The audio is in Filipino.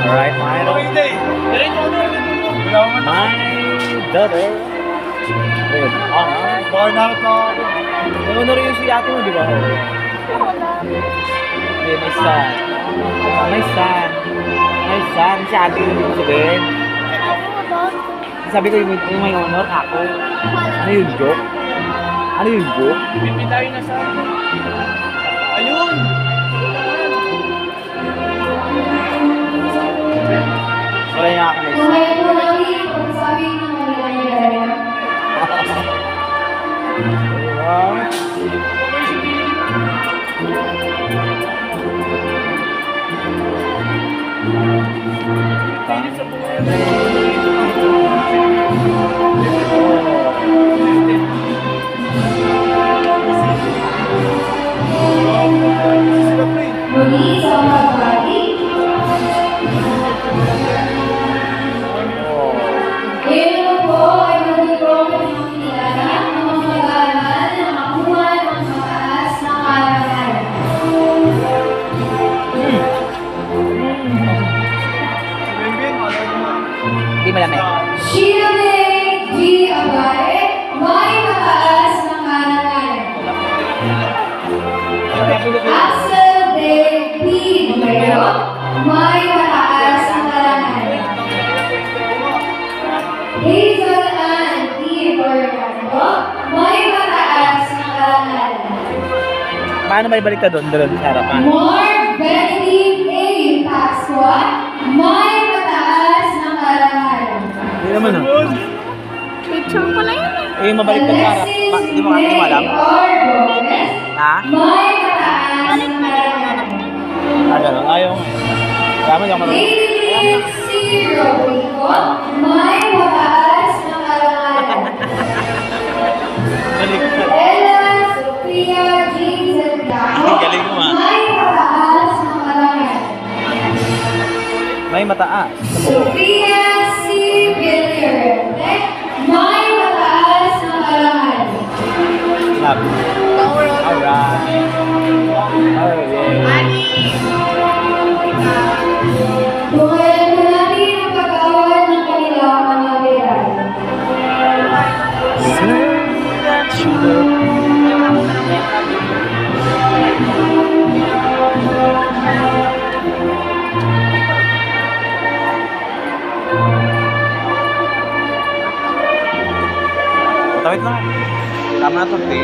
Alright, my idol. My daughter. Ayun. Bar na ito. Naunor yung si ate mo, di ba? Okay, my son. My son. My son. Si ate yung sabihin. Sabi ko yung may honor ako. Ano yung joke? Ano yung joke? Pipitayin na sa ayun! Wala niya ako Kung may mali, kung sabi ng mali ay muli sa magbati. Ngayon po ay magiging pagkakilala ng mga mag-aaral na nakakuha ng mataas na karangalan. Hindi malamig. Shirley G. Abare, may mataas na karangalan. Axel De P. Guerrero, may mataas na karangalan. Hazel Ann T. Bernardo, may mataas na karangalan. Paano may balik ka doon sa harapan? Mark Benedict A. Pasqua, may mataas na karangalan. Hindi naman ah. Picture ko lang yun eh. Eh, mabalik ka sa harap. Hindi mo alam? R. Gomez, Ha? may mataas na karangalan. Ah, gano'n. Ayaw. Kaya mo yung marunong. David C. Rodrigo, may mataas na karangalan. Balik ka. Ella Sofia G. Santiago, Ang galing mo, ah. may mataas na karangalan. May mataas. Sofia C. Villarete, may mataas na karangalan. Love. Alright. Oh, yeah. Tungayan mo natin ang pagkawan ng kanilang mga viral. Tawid lang. Tama na ito. Hindi.